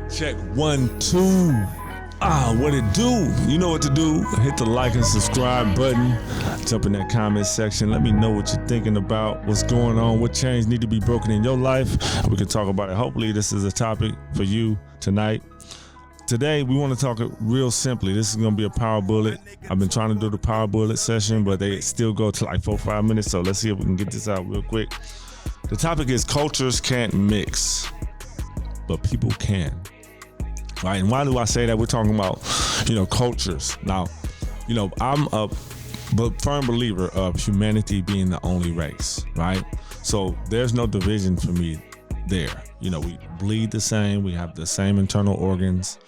Check 1, 2. What it do? You know what to do. Hit the like and subscribe button. Jump in that comment section. Let me know what you're thinking about, what's going on, what change need to be broken in your life. We can talk about it. Hopefully this is a topic for you tonight. Today, we want to talk real simply. This is going to be a power bullet. I've been trying to do the power bullet session, but they still go to like 4 or 5 minutes. So let's see if we can get this out real quick. The topic is cultures can't mix, but people can. Right? And why do I say that? We're talking about, cultures. Now, I'm a firm believer of humanity being the only race, right? So there's no division for me there. We bleed the same, we have the same internal organs,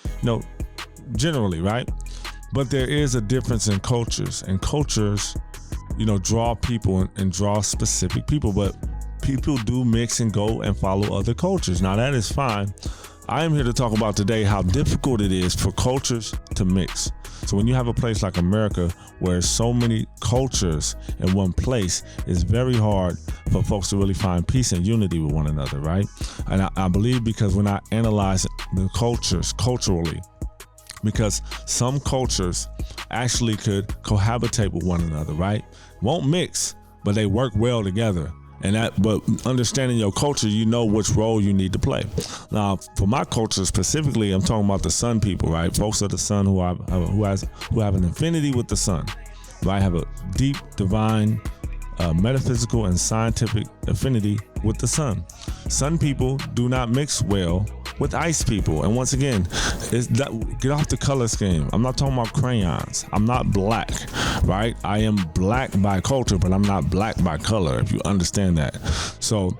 generally, right? But there is a difference in cultures, and cultures, draw people and draw specific people, but people do mix and go and follow other cultures. Now that is fine. I am here to talk about today how difficult it is for cultures to mix. So when you have a place like America where so many cultures in one place, it's very hard for folks to really find peace and unity with one another, right? And I believe because when I analyze the cultures culturally, because some cultures actually could cohabitate with one another, right? Won't mix, but they work well together. But understanding your culture, you know which role you need to play. Now, for my culture specifically, I'm talking about the sun people, right? Folks of the sun who have an affinity with the sun, right? Have a deep, divine, metaphysical, and scientific affinity with the sun. Sun people do not mix well with ice people. And once again, get off the color scheme. I'm not talking about crayons. I'm not black, right? I am black by culture, but I'm not black by color, if you understand that. So,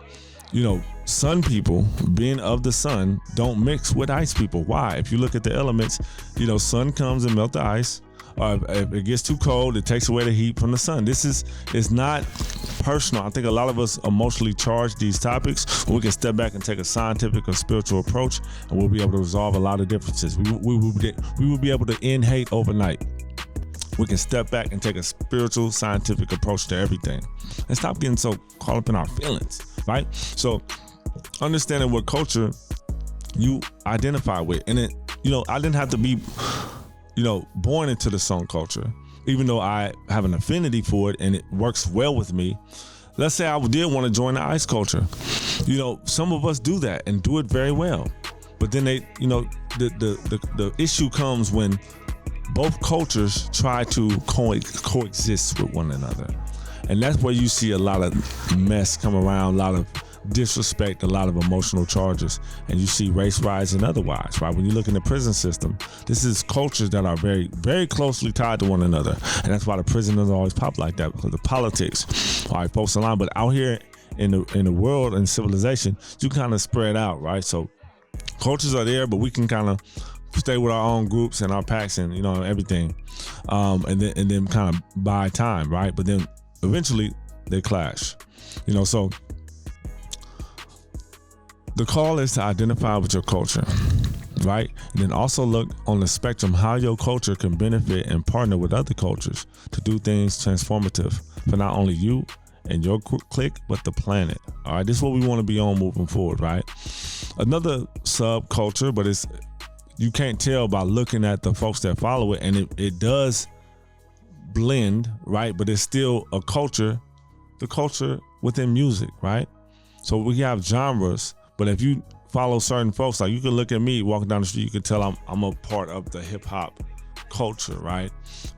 sun people, being of the sun, don't mix with ice people. Why? If you look at the elements, sun comes and melt the ice. If it gets too cold, it takes away the heat from the sun. It's not personal. I think a lot of us emotionally charge these topics. We can step back and take a scientific or spiritual approach, and we'll be able to resolve a lot of differences. We will be able to end hate overnight. We can step back and take a spiritual, scientific approach to everything, and stop getting so caught up in our feelings, right? So, understanding what culture you identify with, and I didn't have to be born into the sun culture, even though I have an affinity for it and it works well with me. Let's say I did want to join the ice culture. Some of us do that and do it very well. But then the issue comes when both cultures try to coexist with one another. And that's where you see a lot of mess come around, a lot of disrespect, a lot of emotional charges, and you see race riots and otherwise, right? When you look in the prison system, this is cultures that are very, very closely tied to one another, and that's why the prisoners always pop like that, because the politics, all right, folks align. But out here in the world and civilization, you kind of spread out, right? So cultures are there, but we can kind of stay with our own groups and our packs and everything, and then kind of buy time, right? But then eventually they clash, so the call is to identify with your culture, right? And then also look on the spectrum how your culture can benefit and partner with other cultures to do things transformative for not only you and your clique, but the planet. All right, this is what we want to be on moving forward, right? Another subculture, but you can't tell by looking at the folks that follow it, and it does blend, right? But it's still a culture, the culture within music, right? So we have genres. But if you follow certain folks, like you can look at me walking down the street, you can tell I'm a part of the hip hop culture, right?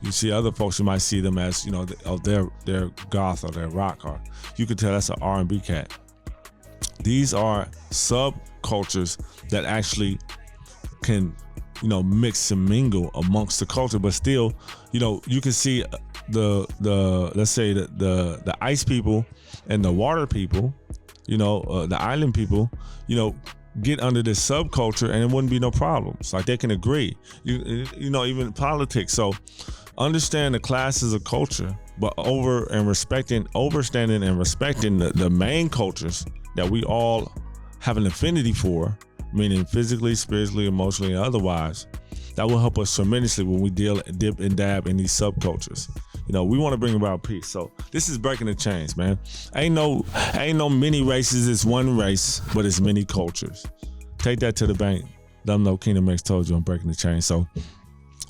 You see other folks, you might see them as, they're goth or they're rock, or you can tell that's an R&B cat. These are subcultures that actually can, mix and mingle amongst the culture, but still, you can see let's say the ice people and the water people, the island people, get under this subculture and it wouldn't be no problems. Like they can agree, even politics. So understand the classes of culture, but overstanding and respecting the main cultures that we all have an affinity for, meaning physically, spiritually, emotionally, and otherwise. That will help us tremendously when we dip and dab in these subcultures. We want to bring about peace. So this is breaking the chains, man. Ain't no many races. It's one race, but it's many cultures. Take that to the bank. let them know KingdomX told you I'm breaking the chain. So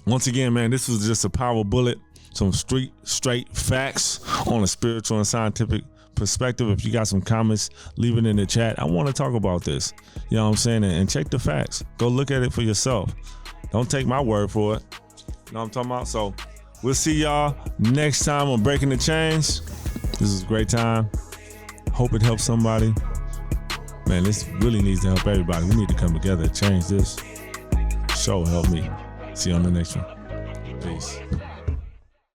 once again, man, this was just a power bullet, some straight facts on a spiritual and scientific perspective. If you got some comments, leave it in the chat. I want to talk about this. You know what I'm saying? And check the facts. Go look at it for yourself. Don't take my word for it. You know what I'm talking about? So we'll see y'all next time on Breaking the Chains. This is a great time. Hope it helps somebody. Man, this really needs to help everybody. We need to come together and change this. Show help me. See you on the next one. Peace.